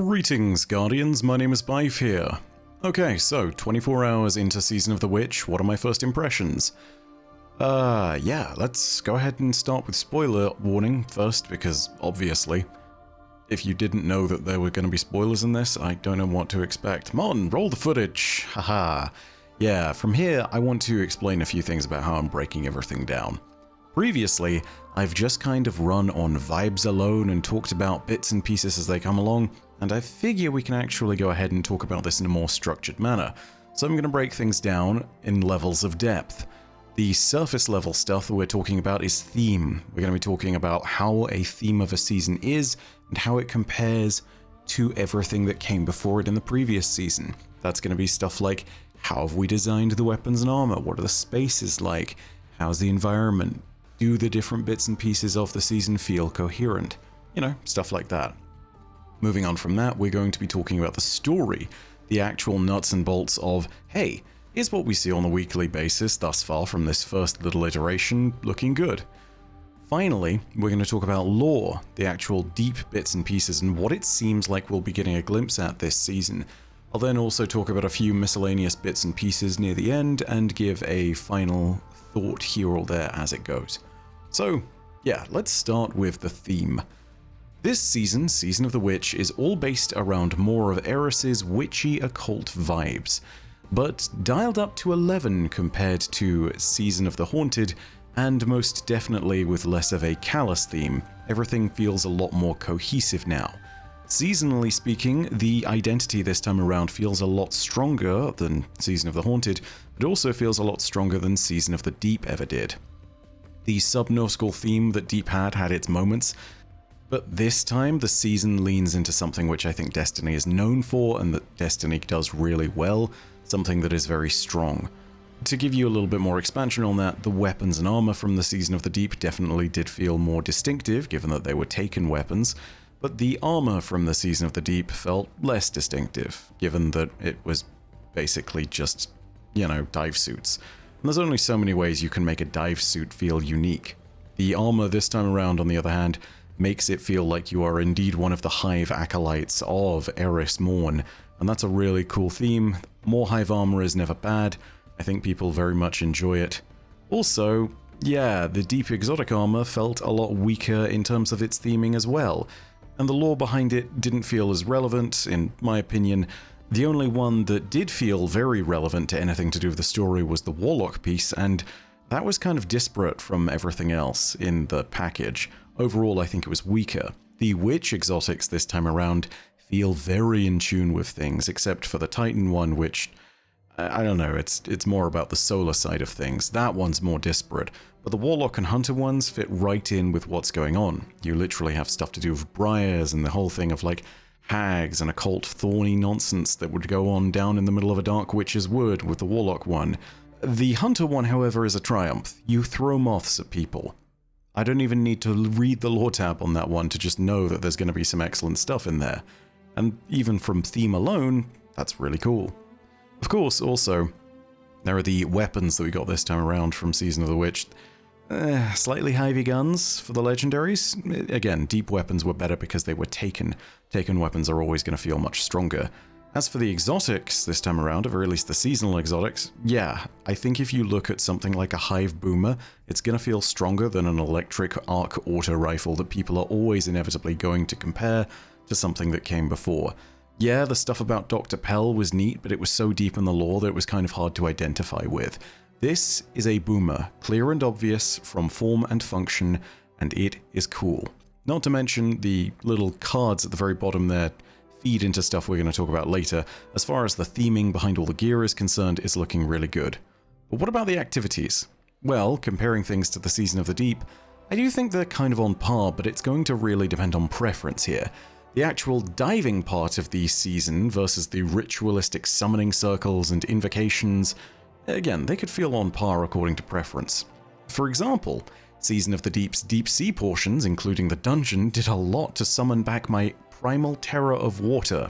Greetings, Guardians, my name is Bife here. Okay, so 24 hours into Season of the Witch, what are my first impressions? Yeah, let's go ahead and start with spoiler warning first, because obviously, if you didn't know that there were going to be spoilers in this, I don't know what to expect. Mon, roll the footage! Haha. Yeah, from here, I want to explain a few things about how I'm breaking everything down. Previously, I've just kind of run on vibes alone and talked about bits and pieces as they come along, and I figure we can actually go ahead and talk about this in a more structured manner. So I'm going to break things down in levels of depth. The surface level stuff that we're talking about is theme. We're going to be talking about how a theme of a season is and how it compares to everything that came before it in the previous season. That's going to be stuff like, how have we designed the weapons and armor? What are the spaces like? How's the environment? Do the different bits and pieces of the season feel coherent? You know, stuff like that. Moving on from that, we're going to be talking about the story, the actual nuts and bolts of, hey, here's what we see on a weekly basis thus far from this first little iteration, looking good. Finally, we're going to talk about lore, the actual deep bits and pieces and what it seems like we'll be getting a glimpse at this season. I'll then also talk about a few miscellaneous bits and pieces near the end and give a final thought here or there as it goes. So, yeah, let's start with the theme. This season, Season of the Witch, is all based around more of Eris's witchy occult vibes, but dialed up to 11 compared to Season of the Haunted, and most definitely with less of a callous theme. Everything feels a lot more cohesive now. Seasonally speaking, the identity this time around feels a lot stronger than Season of the Haunted, but also feels a lot stronger than Season of the Deep ever did. The subnautical theme that Deep had its moments, but this time the season leans into something which I think Destiny is known for and that Destiny does really well, something that is very strong. To give you a little bit more expansion on that, the weapons and armor from the Season of the Deep definitely did feel more distinctive, given that they were taken weapons, but the armor from the Season of the Deep felt less distinctive, given that it was basically just, you know, dive suits. And there's only so many ways you can make a dive suit feel unique. The armor this time around, on the other hand, makes it feel like you are indeed one of the Hive acolytes of Eris Morn, and that's a really cool theme. More Hive armor is never bad. I think people very much enjoy it. Also, yeah, the Deep exotic armor felt a lot weaker in terms of its theming as well, and the lore behind it didn't feel as relevant, in my opinion. The only one that did feel very relevant to anything to do with the story was the Warlock piece, and that was kind of disparate from everything else in the package. Overall, I think it was weaker. The Witch exotics this time around feel very in tune with things, except for the Titan one, which, I don't know, it's more about the solar side of things. That one's more disparate. But the Warlock and Hunter ones fit right in with what's going on. You literally have stuff to do with briars and the whole thing of like hags and occult thorny nonsense that would go on down in the middle of a Dark Witch's wood with the Warlock one. The Hunter one, however, is a triumph. You throw moths at people. I don't even need to read the lore tab on that one to just know that there's going to be some excellent stuff in there. And even from theme alone, that's really cool. Of course, also, there are the weapons that we got this time around from Season of the Witch. Slightly hivey guns for the legendaries. Again, deep weapons were better because they were taken. Taken weapons are always going to feel much stronger. As for the exotics this time around, or at very least the seasonal exotics, yeah, I think if you look at something like a Hive Boomer, it's going to feel stronger than an electric arc auto rifle that people are always inevitably going to compare to something that came before. Yeah, the stuff about Dr. Pell was neat, but it was so deep in the lore that it was kind of hard to identify with. This is a Boomer, clear and obvious from form and function, and it is cool. Not to mention the little cards at the very bottom there feed into stuff we're going to talk about later. As far as the theming behind all the gear is concerned, it's looking really good. But what about the activities? Well, comparing things to the Season of the Deep, I do think they're kind of on par, but it's going to really depend on preference here. The actual diving part of the season versus the ritualistic summoning circles and invocations, again, they could feel on par according to preference. For example, Season of the Deep's deep sea portions, including the dungeon, did a lot to summon back my primal terror of water.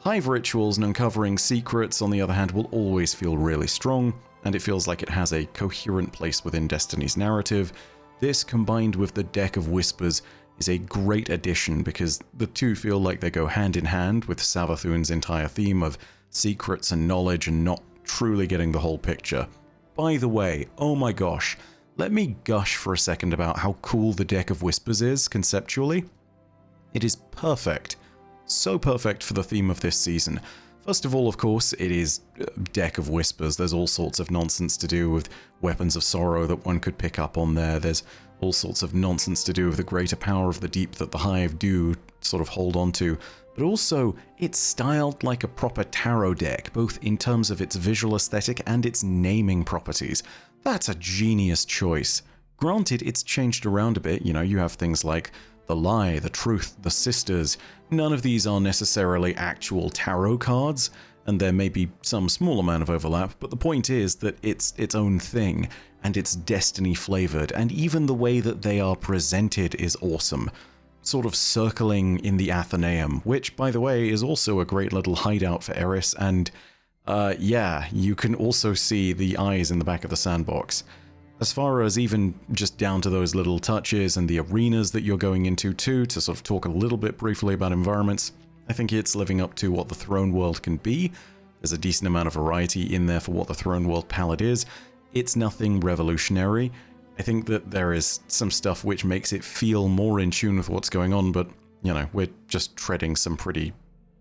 Hive rituals and uncovering secrets, on the other hand, will always feel really strong, and it feels like it has a coherent place within Destiny's narrative. This, combined with the Deck of Whispers, is a great addition because the two feel like they go hand in hand with Savathun's entire theme of secrets and knowledge and not truly getting the whole picture. By the way, oh my gosh, let me gush for a second about how cool the Deck of Whispers is conceptually. It is perfect. So perfect for the theme of this season. First of all, of course, it is Deck of Whispers. There's all sorts of nonsense to do with weapons of sorrow that one could pick up on there. There's all sorts of nonsense to do with the greater power of the deep that the Hive do sort of hold on to. But also, it's styled like a proper tarot deck, both in terms of its visual aesthetic and its naming properties. That's a genius choice. Granted, it's changed around a bit. You know, you have things like the Lie, the Truth, the Sisters. None of these are necessarily actual tarot cards, and there may be some small amount of overlap, but the point is that it's its own thing, and it's destiny flavored, and even the way that they are presented is awesome. Sort of circling in the Athenaeum, which, by the way, is also a great little hideout for Eris, and yeah, you can also see the eyes in the back of the sandbox. As far as even just down to those little touches and the arenas that you're going into too, to sort of talk a little bit briefly about environments, I think it's living up to what the Throne World can be. There's a decent amount of variety in there for what the Throne World palette is. It's nothing revolutionary. I think that there is some stuff which makes it feel more in tune with what's going on, but, you know, we're just treading some pretty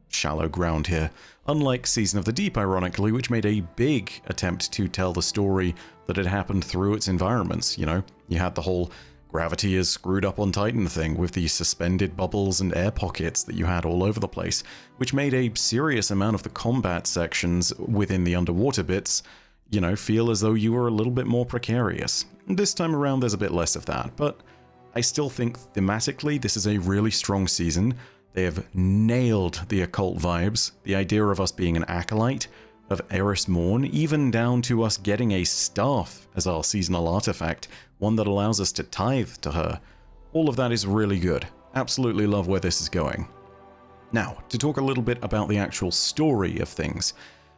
shallow ground here. Unlike Season of the Deep, ironically, which made a big attempt to tell the story that had happened through its environments. You know, you had the whole gravity is screwed up on Titan thing with the suspended bubbles and air pockets that you had all over the place, which made a serious amount of the combat sections within the underwater bits, you know, feel as though you were a little bit more precarious. This time around, there's a bit less of that, but I still think thematically this is a really strong season. They have nailed the occult vibes, the idea of us being an acolyte of Eris Morn, even down to us getting a staff as our seasonal artifact, one that allows us to tithe to her. All of that is really good. Absolutely love where this is going. Now, to talk a little bit about the actual story of things.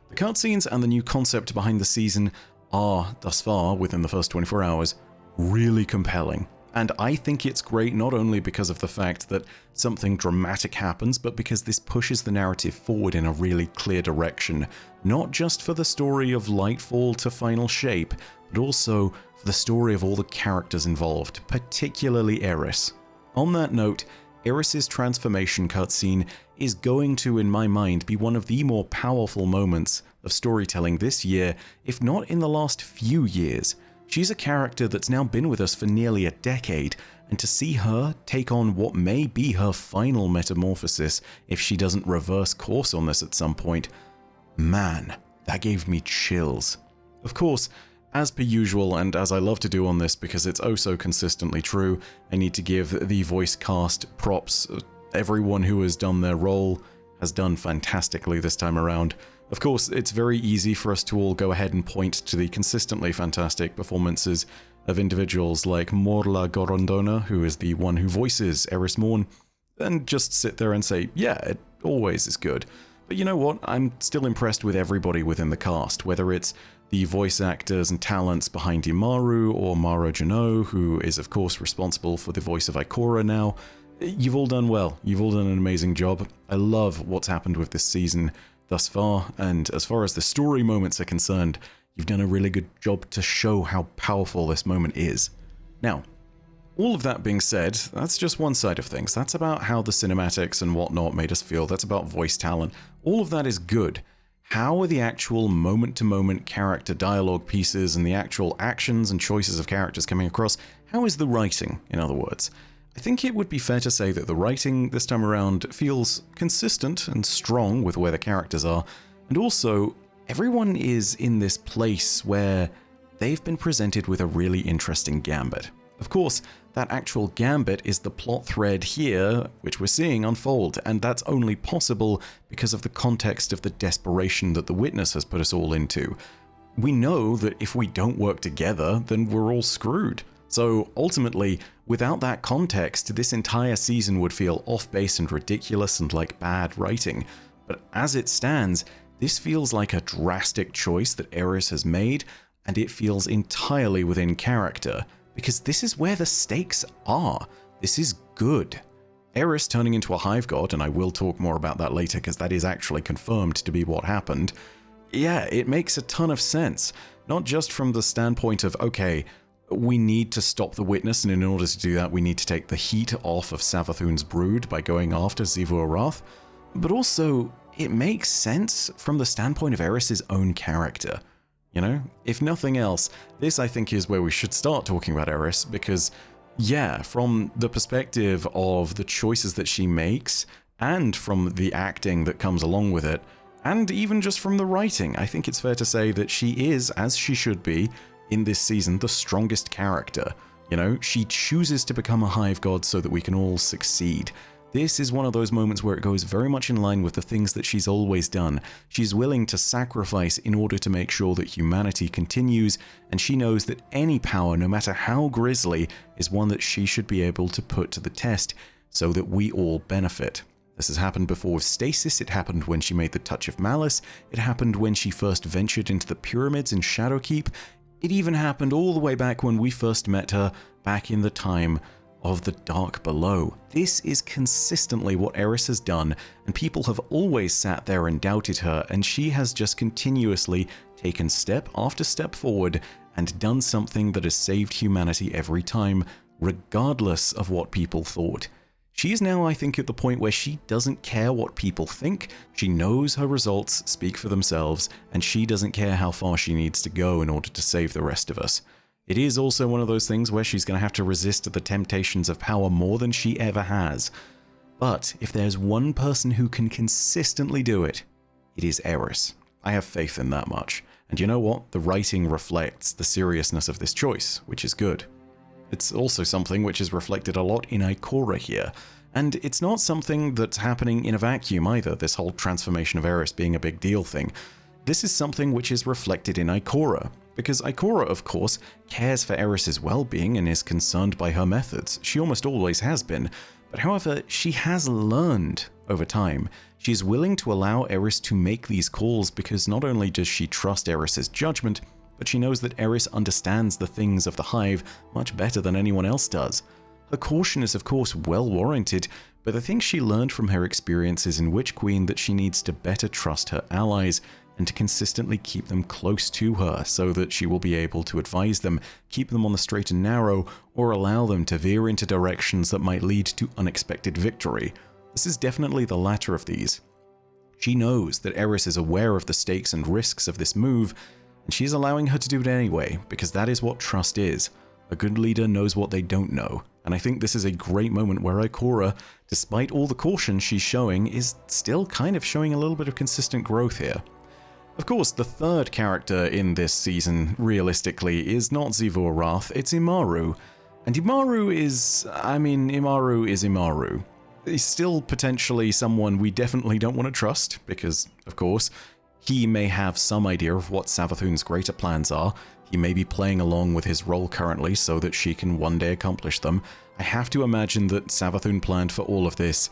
The cutscenes and the new concept behind the season are, thus far, within the first 24 hours, really compelling. And I think it's great not only because of the fact that something dramatic happens, but because this pushes the narrative forward in a really clear direction, not just for the story of Lightfall to final shape, but also for the story of all the characters involved, particularly Eris. On that note, Eris's transformation cutscene is going to, in my mind, be one of the more powerful moments of storytelling this year, if not in the last few years. She's a character that's now been with us for nearly a decade, and to see her take on what may be her final metamorphosis if she doesn't reverse course on this at some point, man, that gave me chills. Of course, as per usual, and as I love to do on this because it's oh so consistently true, I need to give the voice cast props. Everyone who has done their role has done fantastically this time around. Of course, it's very easy for us to all go ahead and point to the consistently fantastic performances of individuals like Morla Gorondona, who is the one who voices Eris Morn, and just sit there and say, yeah, it always is good. But you know what? I'm still impressed with everybody within the cast, whether it's the voice actors and talents behind Imaru or Maro Jano, who is of course responsible for the voice of Ikora now. You've all done well. You've all done an amazing job. I love what's happened with this season thus far, and as far as the story moments are concerned, you've done a really good job to show how powerful this moment is. Now, all of that being said, that's just one side of things. That's about how the cinematics and whatnot made us feel. That's about voice talent. All of that is good. How are the actual moment-to-moment character dialogue pieces and the actual actions and choices of characters coming across? How is the writing, in other words? I think it would be fair to say that the writing this time around feels consistent and strong with where the characters are, and also everyone is in this place where they've been presented with a really interesting gambit. Of course, that actual gambit is the plot thread here, which we're seeing unfold, and that's only possible because of the context of the desperation that the Witness has put us all into. We know that if we don't work together, then we're all screwed. So ultimately, without that context, this entire season would feel off-base and ridiculous and like bad writing. But as it stands, this feels like a drastic choice that Eris has made, and it feels entirely within character, because this is where the stakes are. This is good. Eris turning into a hive god, and I will talk more about that later because that is actually confirmed to be what happened. Yeah, it makes a ton of sense. Not just from the standpoint of, okay, we need to stop the witness, and in order to do that, we need to take the heat off of Savathun's brood by going after Xivu Arath, but also, it makes sense from the standpoint of Eris's own character. You know? If nothing else, this I think is where we should start talking about Eris, because, yeah, from the perspective of the choices that she makes, and from the acting that comes along with it, and even just from the writing, I think it's fair to say that she is, as she should be, in this season, the strongest character. You know, she chooses to become a hive god so that we can all succeed. This is one of those moments where it goes very much in line with the things that she's always done. She's willing to sacrifice in order to make sure that humanity continues, and she knows that any power, no matter how grisly, is one that she should be able to put to the test so that we all benefit. This has happened before with Stasis, it happened when she made the Touch of Malice, it happened when she first ventured into the pyramids in Shadowkeep, it even happened all the way back when we first met her, back in the time of the Dark Below. This is consistently what Eris has done, and people have always sat there and doubted her, and she has just continuously taken step after step forward and done something that has saved humanity every time, regardless of what people thought. She is now, I think, at the point where she doesn't care what people think, she knows her results speak for themselves, and she doesn't care how far she needs to go in order to save the rest of us. It is also one of those things where she's going to have to resist the temptations of power more than she ever has. But if there's one person who can consistently do it, it is Eris. I have faith in that much. And you know what? The writing reflects the seriousness of this choice, which is good. It's also something which is reflected a lot in Ikora here. And it's not something that's happening in a vacuum either, this whole transformation of Eris being a big deal thing. This is something which is reflected in Ikora, because Ikora, of course, cares for Eris's well-being and is concerned by her methods. She almost always has been, but however, she has learned over time. She is willing to allow Eris to make these calls because not only does she trust Eris's judgment, but she knows that Eris understands the things of the Hive much better than anyone else does. Her caution is of course well warranted, but I think she learned from her experiences in Witch Queen that she needs to better trust her allies and to consistently keep them close to her so that she will be able to advise them, keep them on the straight and narrow, or allow them to veer into directions that might lead to unexpected victory. This is definitely the latter of these. She knows that Eris is aware of the stakes and risks of this move, and she's allowing her to do it anyway, because that is what trust is. A good leader knows what they don't know, and I think this is a great moment where Ikora, despite all the caution she's showing, is still kind of showing a little bit of consistent growth here. Of course, the third character in this season, realistically, is not Xivu Arath, it's Immaru. And Immaru is Immaru. He's still potentially someone we definitely don't want to trust, because, of course, he may have some idea of what Savathun's greater plans are. He may be playing along with his role currently so that she can one day accomplish them. I have to imagine that Savathun planned for all of this.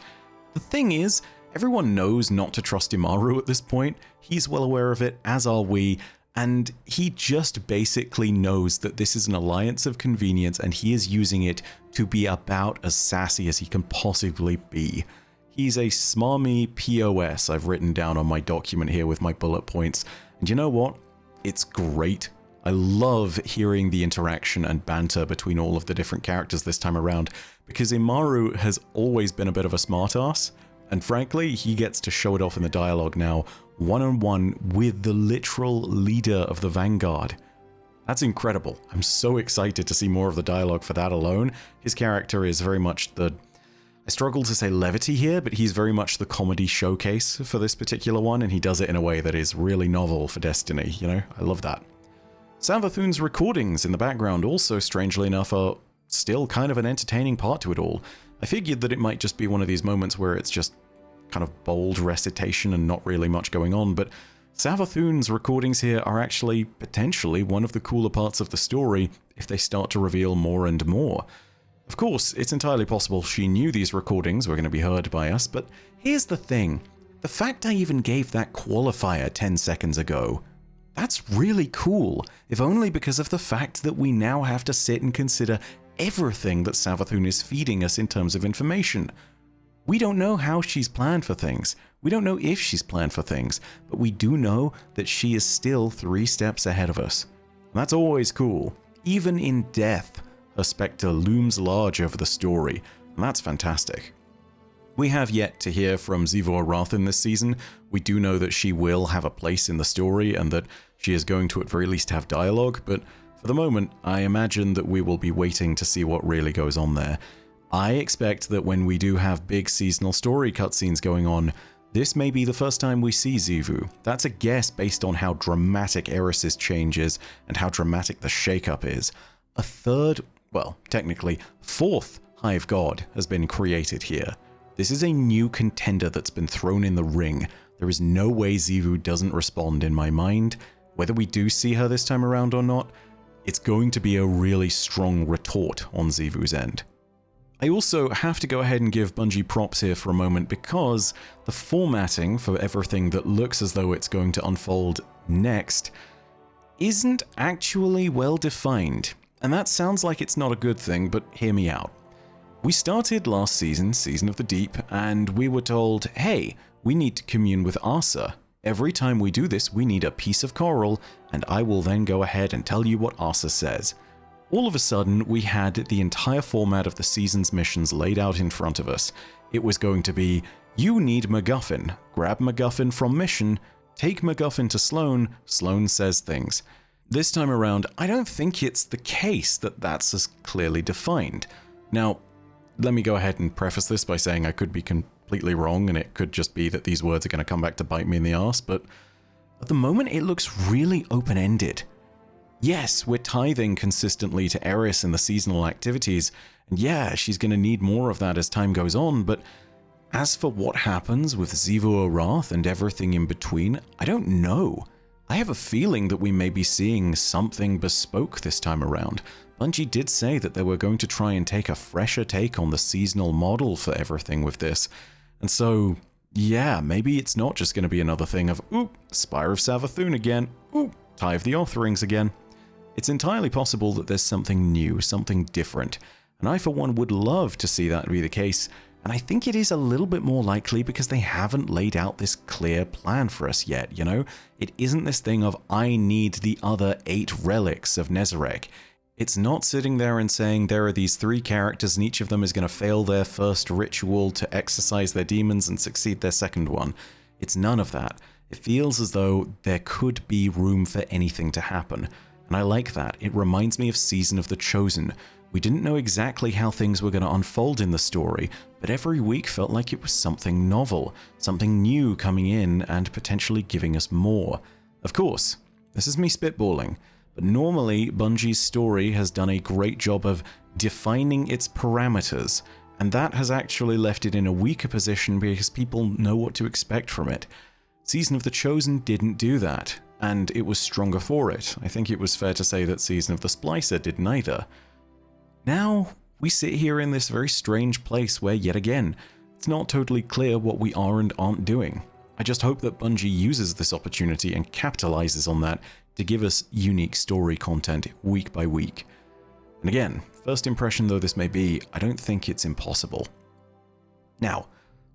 The thing is, everyone knows not to trust Immaru at this point. He's well aware of it, as are we, and he just basically knows that this is an alliance of convenience and he is using it to be about as sassy as he can possibly be. He's a smarmy POS I've written down on my document here with my bullet points, and you know what? It's great. I love hearing the interaction and banter between all of the different characters this time around, because Immaru has always been a bit of a smartass, and frankly, he gets to show it off in the dialogue now, one-on-one with the literal leader of the Vanguard. That's incredible. I'm so excited to see more of the dialogue for that alone. His character is very much the... I struggle to say levity here, but he's very much the comedy showcase for this particular one, and he does it in a way that is really novel for Destiny, you know? I love that. Savathun's recordings in the background also, strangely enough, are still kind of an entertaining part to it all. I figured that it might just be one of these moments where it's just kind of bold recitation and not really much going on, but Savathun's recordings here are actually potentially one of the cooler parts of the story if they start to reveal more and more. Of course, it's entirely possible she knew these recordings were going to be heard by us, but here's the thing. The fact I even gave that qualifier 10 seconds ago, that's really cool, if only because of the fact that we now have to sit and consider everything that Savathun is feeding us in terms of information. We don't know how she's planned for things. We don't know if she's planned for things, but we do know that she is still 3 steps ahead of us. And that's always cool. Even in death, her spectre looms large over the story, and that's fantastic. We have yet to hear from Xivu Arath in this season. We do know that she will have a place in the story and that she is going to at very least have dialogue, but for the moment, I imagine that we will be waiting to see what really goes on there. I expect that when we do have big seasonal story cutscenes going on, this may be the first time we see Xivu. That's a guess based on how dramatic Eris's change is and how dramatic the shakeup is. A third, well, technically, 4th Hive God has been created here. This is a new contender that's been thrown in the ring. There is no way Xivu doesn't respond in my mind. Whether we do see her this time around or not, it's going to be a really strong retort on Xivu's end. I also have to go ahead and give Bungie props here for a moment because the formatting for everything that looks as though it's going to unfold next isn't actually well defined. And that sounds like it's not a good thing, but hear me out. We started last season, Season of the Deep, and we were told, hey, we need to commune with Arsa. Every time we do this, we need a piece of coral, and I will then go ahead and tell you what Arsa says. All of a sudden, we had the entire format of the season's missions laid out in front of us. It was going to be, you need MacGuffin. Grab MacGuffin from mission, take MacGuffin to Sloane, Sloane says things. This time around, I don't think it's the case that that's as clearly defined. Now, let me go ahead and preface this by saying I could be completely wrong, and it could just be that these words are going to come back to bite me in the arse, but at the moment it looks really open-ended. Yes, we're tithing consistently to Eris in the seasonal activities, and yeah, she's going to need more of that as time goes on, but as for what happens with Xivu Arath and everything in between, I don't know. I have a feeling that we may be seeing something bespoke this time around. Bungie did say that they were going to try and take a fresher take on the seasonal model for everything with this. And so, yeah, maybe it's not just going to be another thing of, ooh, Spire of Savathun again, ooh, Tie of the Authorings again. It's entirely possible that there's something new, something different, and I for one would love to see that be the case, and I think it is a little bit more likely because they haven't laid out this clear plan for us yet, you know? It isn't this thing of, I need the other 8 relics of Nezarec. It's not sitting there and saying there are these 3 characters and each of them is going to fail their first ritual to exorcise their demons and succeed their second one. It's none of that. It feels as though there could be room for anything to happen. And I like that. It reminds me of Season of the Chosen. We didn't know exactly how things were going to unfold in the story, but every week felt like it was something novel, something new coming in and potentially giving us more. Of course, this is me spitballing, but normally Bungie's story has done a great job of defining its parameters, and that has actually left it in a weaker position because people know what to expect from it. Season of the Chosen didn't do that, and it was stronger for it. I think it was fair to say that Season of the Splicer did neither. Now, we sit here in this very strange place where, yet again, it's not totally clear what we are and aren't doing. I just hope that Bungie uses this opportunity and capitalizes on that to give us unique story content week by week. And again, first impression though this may be, I don't think it's impossible. Now,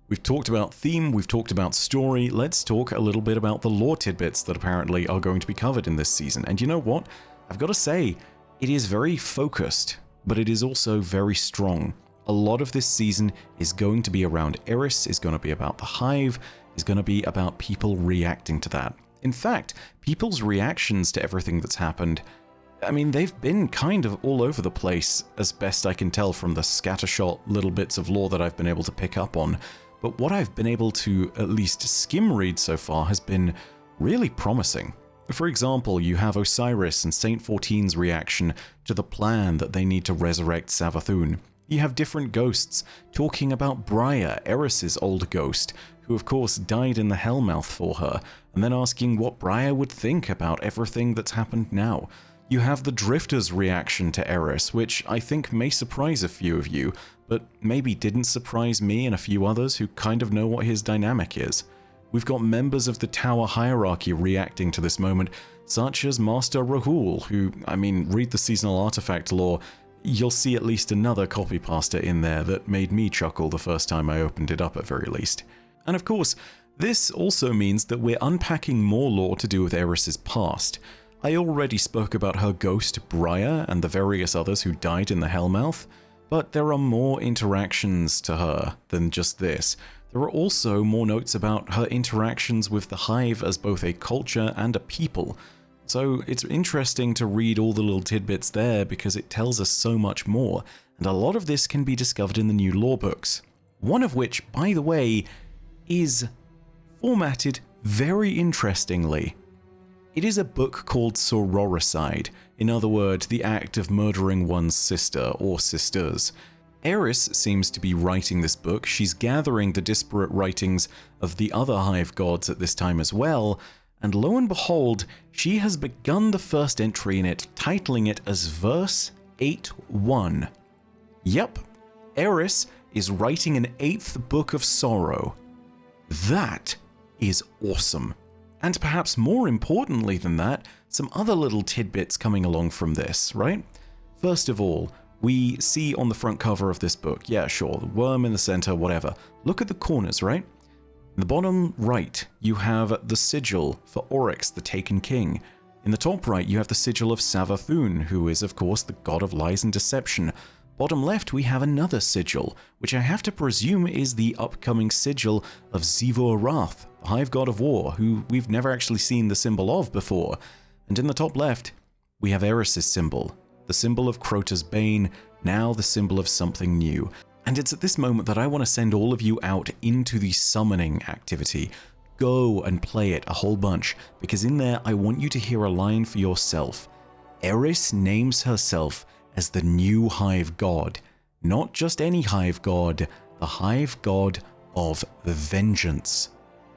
we've talked about theme, we've talked about story, let's talk a little bit about the lore tidbits that apparently are going to be covered in this season. And you know what? I've got to say, it is very focused, but it is also very strong. A lot of this season is going to be around Eris, is going to be about the Hive, is going to be about people reacting to that. In fact, people's reactions to everything that's happened, I mean, they've been kind of all over the place, as best I can tell from the scattershot little bits of lore that I've been able to pick up on. But what I've been able to at least skim read so far has been really promising. For example, you have Osiris and Saint 14's reaction to the plan that they need to resurrect Savathun. You have different ghosts talking about Briar, Eris's old ghost, who of course died in the Hellmouth for her, and then asking what Briar would think about everything that's happened now. You have the Drifter's reaction to Eris, which I think may surprise a few of you, but maybe didn't surprise me and a few others who kind of know what his dynamic is. We've got members of the Tower hierarchy reacting to this moment, such as Master Rahul, who, I mean, read the seasonal artifact lore, you'll see at least another copypasta in there that made me chuckle the first time I opened it up at very least. And of course, this also means that we're unpacking more lore to do with Eris's past. I already spoke about her ghost, Briar, and the various others who died in the Hellmouth, but there are more interactions to her than just this. There are also more notes about her interactions with the Hive as both a culture and a people. So it's interesting to read all the little tidbits there because it tells us so much more, and a lot of this can be discovered in the new lore books. One of which, by the way, is formatted very interestingly. It is a book called Sororicide, in other words, the act of murdering one's sister or sisters. Eris seems to be writing this book. She's gathering the disparate writings of the other Hive gods at this time as well, and lo and behold, she has begun the first entry in it, titling it as Verse 8-1. Yep, Eris is writing an 8th book of sorrow. That is awesome. And perhaps more importantly than that, some other little tidbits coming along from this, right? First of all, we see on the front cover of this book, yeah, sure, the worm in the center, whatever. Look at the corners, right? In the bottom right, you have the sigil for Oryx, the Taken King. In the top right, you have the sigil of Savathun, who is, of course, the god of lies and deception. Bottom left, we have another sigil, which I have to presume is the upcoming sigil of Xivu Arath, the Hive God of War, who we've never actually seen the symbol of before. And in the top left, we have Eris's symbol, the symbol of Crota's Bane, now the symbol of something new. And it's at this moment that I want to send all of you out into the summoning activity. Go and play it a whole bunch, because in there I want you to hear a line for yourself. Eris names herself as the new Hive God. Not just any Hive God, the Hive God of Vengeance.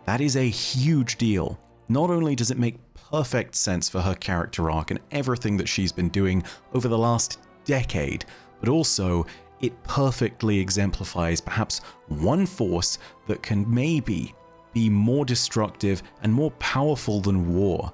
That is a huge deal. Not only does it make perfect sense for her character arc and everything that she's been doing over the last decade, but also it perfectly exemplifies perhaps one force that can maybe be more destructive and more powerful than war.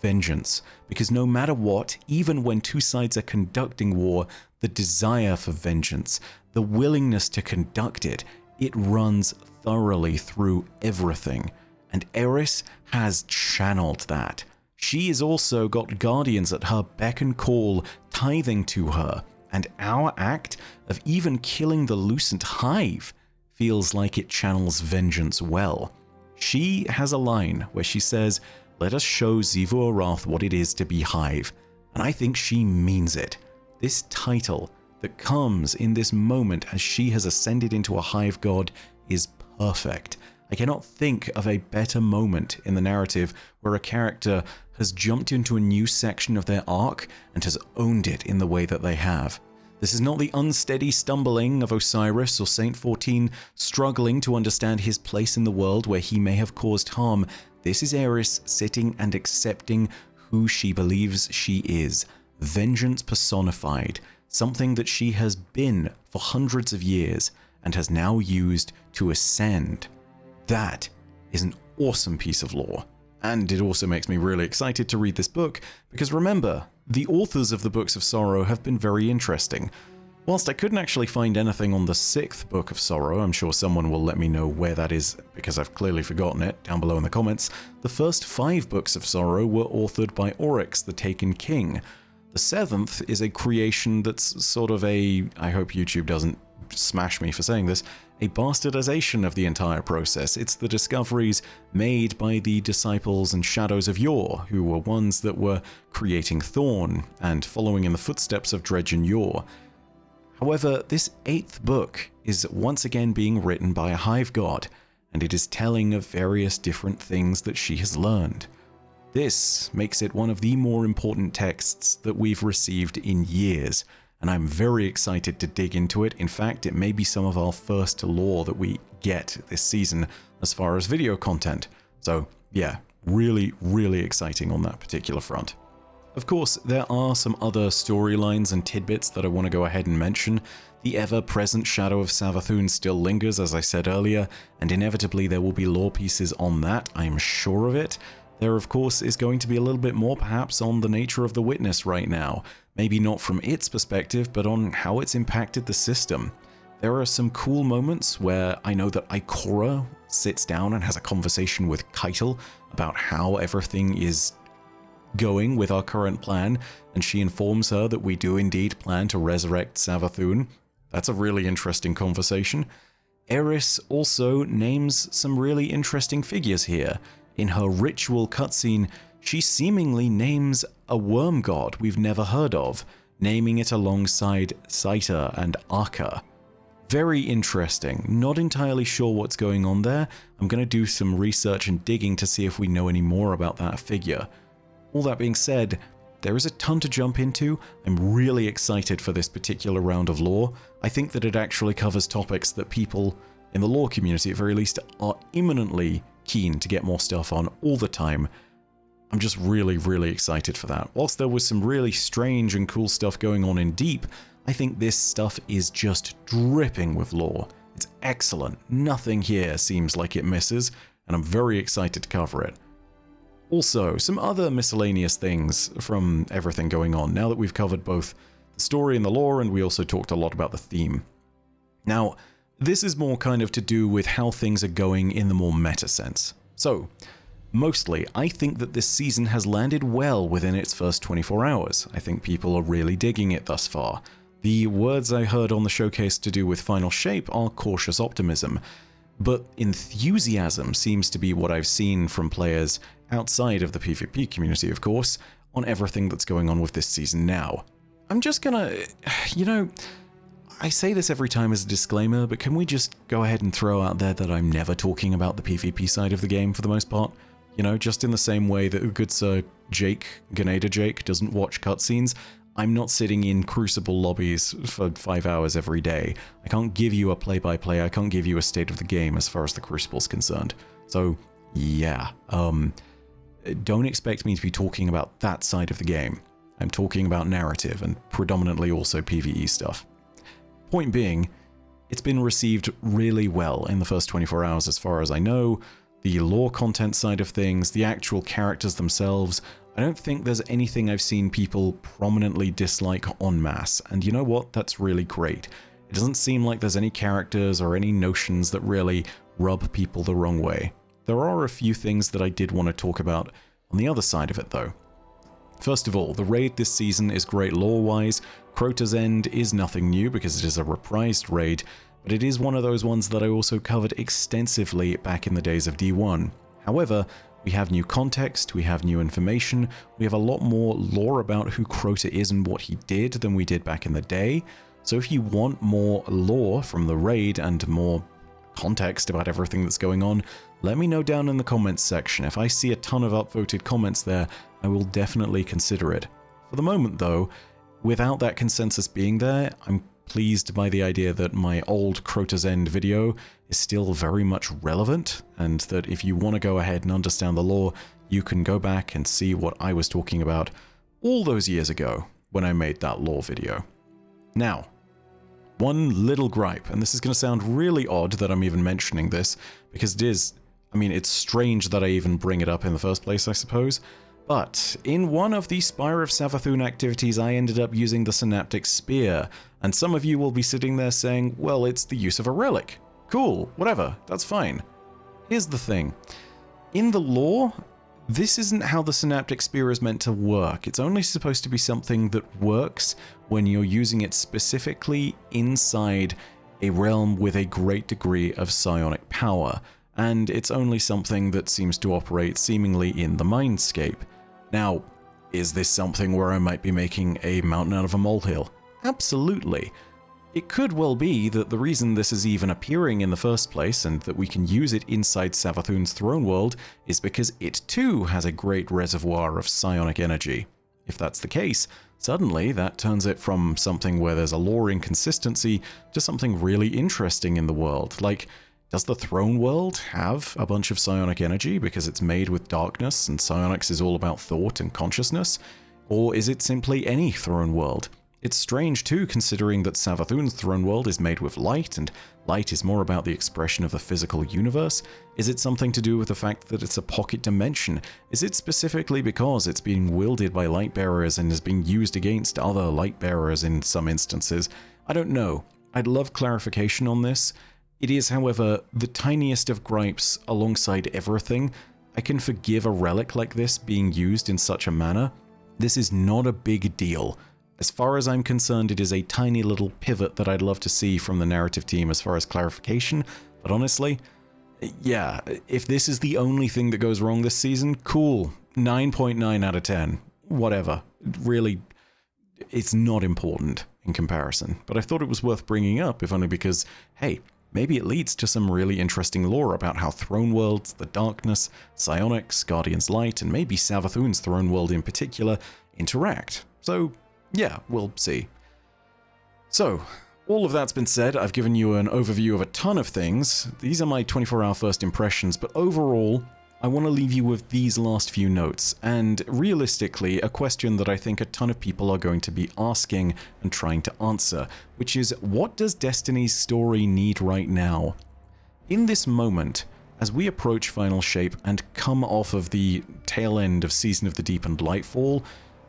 Vengeance. Because no matter what, even when two sides are conducting war, the desire for vengeance, the willingness to conduct it, it runs thoroughly through everything. And Eris has channeled that. She has also got guardians at her beck and call, tithing to her. And our act of even killing the Lucent Hive feels like it channels vengeance well. She has a line where she says, "Let us show Xivu Arath what it is to be Hive." And I think she means it. This title that comes in this moment as she has ascended into a Hive God is perfect. I cannot think of a better moment in the narrative where a character has jumped into a new section of their arc and has owned it in the way that they have. This is not the unsteady stumbling of Osiris or Saint 14 struggling to understand his place in the world where he may have caused harm. This is Eris sitting and accepting who she believes she is. Vengeance personified, something that she has been for hundreds of years and has now used to ascend. That is an awesome piece of lore. And it also makes me really excited to read this book, because remember, the authors of the Books of Sorrow have been very interesting. Whilst I couldn't actually find anything on the 6th Book of Sorrow, I'm sure someone will let me know where that is because I've clearly forgotten it down below in the comments, the first 5 Books of Sorrow were authored by Oryx, the Taken King. The 7th is a creation that's sort of a, I hope YouTube doesn't smash me for saying this, a bastardization of the entire process. It's the discoveries made by the disciples and shadows of Yor, who were ones that were creating Thorn and following in the footsteps of Dredge and Yor. However, this 8th book is once again being written by a Hive God, and it is telling of various different things that she has learned. This makes it one of the more important texts that we've received in years, and I'm very excited to dig into it. In fact, it may be some of our first lore that we get this season as far as video content. So yeah, really, really exciting on that particular front. Of course, there are some other storylines and tidbits that I want to go ahead and mention. The ever-present shadow of Savathun still lingers, as I said earlier, and inevitably there will be lore pieces on that, I'm sure of it. There, of course, is going to be a little bit more perhaps on the nature of the Witness right now. Maybe not from its perspective, but on how it's impacted the system. There are some cool moments where I know that Ikora sits down and has a conversation with Keitel about how everything is going with our current plan, and she informs her that we do indeed plan to resurrect Savathûn. That's a really interesting conversation. Eris also names some really interesting figures here. In her ritual cutscene, she seemingly names a worm god we've never heard of, naming it alongside Saita and Akka. Very interesting. Not entirely sure what's going on there. I'm going to do some research and digging to see if we know any more about that figure. All that being said, there is a ton to jump into. I'm really excited for this particular round of lore. I think that it actually covers topics that people in the lore community, at very least, are imminently keen to get more stuff on all the time. I'm just really, really excited for that. Whilst there was some really strange and cool stuff going on in Deep, I think this stuff is just dripping with lore. It's excellent. Nothing here seems like it misses, and I'm very excited to cover it. Also, some other miscellaneous things from everything going on, now that we've covered both the story and the lore, and we also talked a lot about the theme. Now, this is more kind of to do with how things are going in the more meta sense. So, mostly, I think that this season has landed well within its first 24 hours. I think people are really digging it thus far. The words I heard on the showcase to do with Final Shape are cautious optimism, but enthusiasm seems to be what I've seen from players outside of the PvP community, of course, on everything that's going on with this season now. I'm just gonna, I say this every time as a disclaimer, but can we just go ahead and throw out there that I'm never talking about the PvP side of the game for the most part? Just in the same way that good Sir Jake, Ganeda Jake, doesn't watch cutscenes, I'm not sitting in Crucible lobbies for 5 hours every day. I can't give you a play-by-play, I can't give you a state of the game as far as the Crucible's concerned. So, yeah, don't expect me to be talking about that side of the game. I'm talking about narrative and predominantly also PvE stuff. Point being, it's been received really well in the first 24 hours as far as I know. The lore content side of things, the actual characters themselves, I don't think there's anything I've seen people prominently dislike en masse, and you know what? That's really great. It doesn't seem like there's any characters or any notions that really rub people the wrong way. There are a few things that I did want to talk about on the other side of it though. First of all, the raid this season is great lore-wise. Crota's End is nothing new because it is a reprised raid, but it is one of those ones that I also covered extensively back in the days of D1. However, we have new context, we have new information, we have a lot more lore about who Crota is and what he did than we did back in the day. So if you want more lore from the raid and more context about everything that's going on, let me know down in the comments section. If I see a ton of upvoted comments there, I will definitely consider it. For the moment though, without that consensus being there, I'm pleased by the idea that my old Crota's End video is still very much relevant, and that if you want to go ahead and understand the lore, you can go back and see what I was talking about all those years ago when I made that lore video. Now, one little gripe, and this is going to sound really odd that I'm even mentioning this, because it is, it's strange that I even bring it up in the first place, I suppose. But in one of the Spire of Savathûn activities, I ended up using the Synaptic Spear, and some of you will be sitting there saying, well, it's the use of a relic. Cool, whatever, that's fine. Here's the thing. In the lore, this isn't how the Synaptic Spear is meant to work. It's only supposed to be something that works when you're using it specifically inside a realm with a great degree of psionic power, and it's only something that seems to operate seemingly in the mindscape. Now, is this something where I might be making a mountain out of a molehill? Absolutely. It could well be that the reason this is even appearing in the first place, and that we can use it inside Savathûn's throne world, is because it too has a great reservoir of psionic energy. If that's the case, suddenly that turns it from something where there's a lore inconsistency to something really interesting in the world. Like, does the throne world have a bunch of psionic energy because it's made with darkness and psionics is all about thought and consciousness? Or is it simply any throne world? It's strange too, considering that Savathûn's throne world is made with light, and light is more about the expression of the physical universe. Is it something to do with the fact that it's a pocket dimension? Is it specifically because it's being wielded by light bearers and is being used against other light bearers in some instances? I don't know. I'd love clarification on this. It is, however, the tiniest of gripes alongside everything. I can forgive a relic like this being used in such a manner. This is not a big deal. As far as I'm concerned, it is a tiny little pivot that I'd love to see from the narrative team as far as clarification, but honestly, yeah, if this is the only thing that goes wrong this season, cool. 9.9 out of 10. Whatever. Really, it's not important in comparison, but I thought it was worth bringing up, if only because, hey, maybe it leads to some really interesting lore about how Throne Worlds, the Darkness, Psionics, Guardian's Light, and maybe Savathûn's Throne World in particular interact. So, yeah, we'll see. So, all of that's been said. I've given you an overview of a ton of things. These are my 24-hour first impressions, but overall, I want to leave you with these last few notes, and realistically, a question that I think a ton of people are going to be asking and trying to answer, which is, what does Destiny's story need right now? In this moment, as we approach Final Shape and come off of the tail end of Season of the Deep and Lightfall,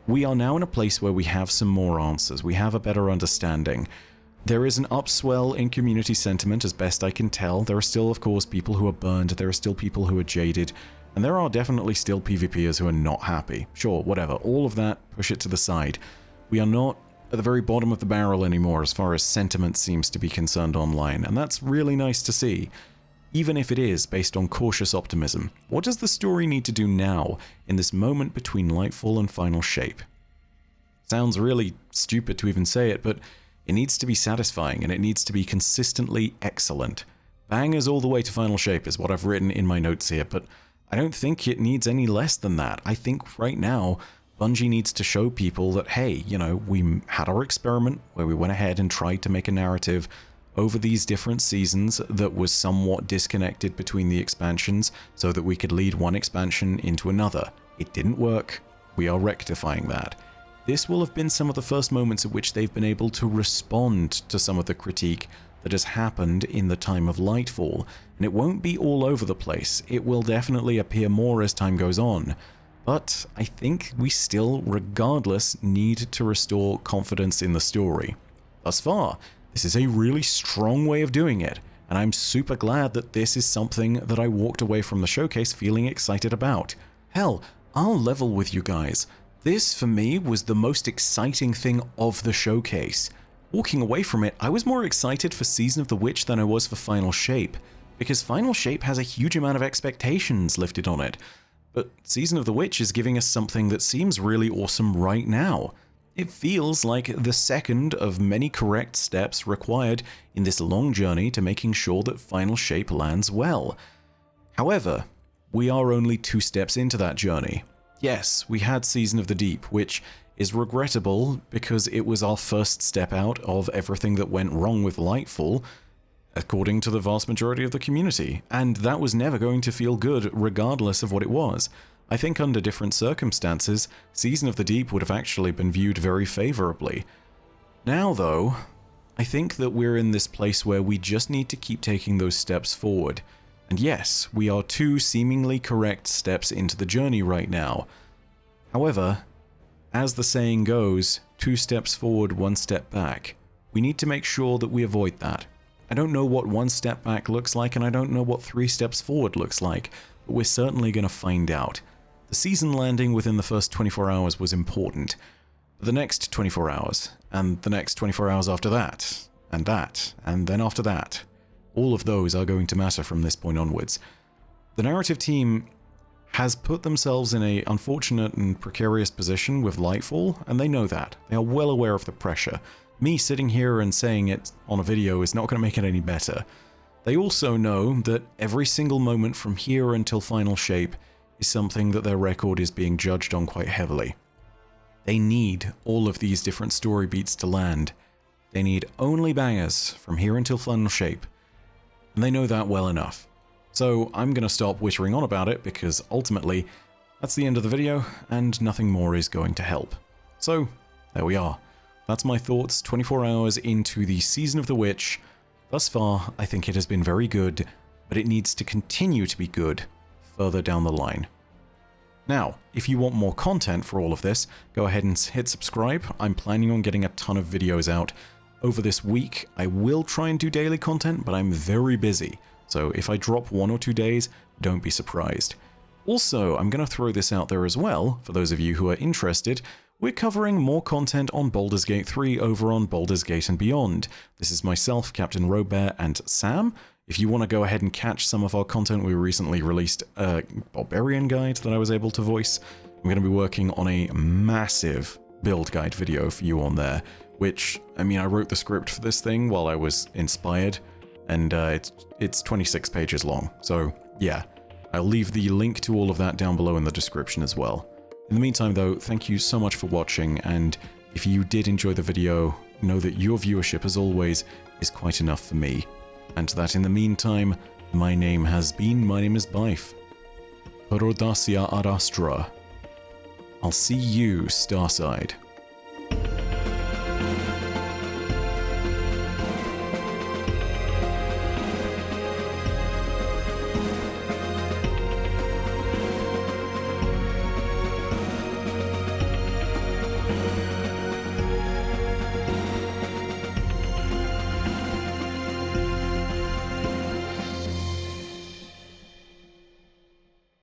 we are now in a place where we have some more answers. We have a better understanding. There is an upswell in community sentiment, as best I can tell. There are still, of course, people who are burned. There are still people who are jaded. And there are definitely still PvPers who are not happy. Sure, whatever. All of that, push it to the side. We are not at the very bottom of the barrel anymore as far as sentiment seems to be concerned online. And that's really nice to see. Even if it is based on cautious optimism. What does the story need to do now, in this moment between Lightfall and Final Shape? Sounds really stupid to even say it, but it needs to be satisfying, and it needs to be consistently excellent. Bangers all the way to Final Shape is what I've written in my notes here, but I don't think it needs any less than that. I think right now, Bungie needs to show people that, hey, you know, we had our experiment where we went ahead and tried to make a narrative over these different seasons that was somewhat disconnected between the expansions so that we could lead one expansion into another. It didn't work. We are rectifying that. This will have been some of the first moments at which they've been able to respond to some of the critique that has happened in the time of Lightfall, and it won't be all over the place. It will definitely appear more as time goes on. But I think we still, regardless, need to restore confidence in the story. Thus far, this is a really strong way of doing it, and I'm super glad that this is something that I walked away from the showcase feeling excited about. Hell, I'll level with you guys. This, for me, was the most exciting thing of the showcase. Walking away from it, I was more excited for Season of the Witch than I was for Final Shape, because Final Shape has a huge amount of expectations lifted on it. But Season of the Witch is giving us something that seems really awesome right now. It feels like the second of many correct steps required in this long journey to making sure that Final Shape lands well. However, we are only 2 steps into that journey. Yes, we had Season of the Deep, which is regrettable because it was our first step out of everything that went wrong with Lightfall, according to the vast majority of the community, and that was never going to feel good regardless of what it was. I think under different circumstances, Season of the Deep would have actually been viewed very favorably. Now though, I think that we're in this place where we just need to keep taking those steps forward. And yes, we are 2 seemingly correct steps into the journey right now. However, as the saying goes, 2 steps forward, 1 step back. We need to make sure that we avoid that. I don't know what 1 step back looks like, and I don't know what 3 steps forward looks like, but we're certainly going to find out. The season landing within the first 24 hours was important. But the next 24 hours, and the next 24 hours after that, and then after that, all of those are going to matter from this point onwards. The narrative team has put themselves in an unfortunate and precarious position with Lightfall, and they know that. They are well aware of the pressure. Me sitting here and saying it on a video is not going to make it any better. They also know that every single moment from here until Final Shape is something that their record is being judged on quite heavily. They need all of these different story beats to land. They need only bangers from here until Final Shape, and they know that well enough. So I'm going to stop whittering on about it because ultimately that's the end of the video and nothing more is going to help. So there we are. that's my thoughts 24 hours into the Season of the Witch. Thus far, I think it has been very good, but it needs to continue to be good further down the line. Now, if you want more content for all of this, go ahead and hit subscribe. I'm planning on getting a ton of videos out over this week. I will try and do daily content, but I'm very busy. So if I drop 1 or 2 days, don't be surprised. Also, I'm going to throw this out there as well, for those of you who are interested. We're covering more content on Baldur's Gate 3 over on Baldur's Gate and Beyond. This is myself, Captain Robert, and Sam. If you want to go ahead and catch some of our content, we recently released a Barbarian guide that I was able to voice. I'm going to be working on a massive build guide video for you on there, which, I mean, I wrote the script for this thing while I was inspired, and it's 26 pages long. So, yeah, I'll leave the link to all of that down below in the description as well. In the meantime, though, thank you so much for watching, and if you did enjoy the video, know that your viewership, as always, is quite enough for me. And that in the meantime, my name is Bife. Perodacia ad Astra. I'll see you, Starside.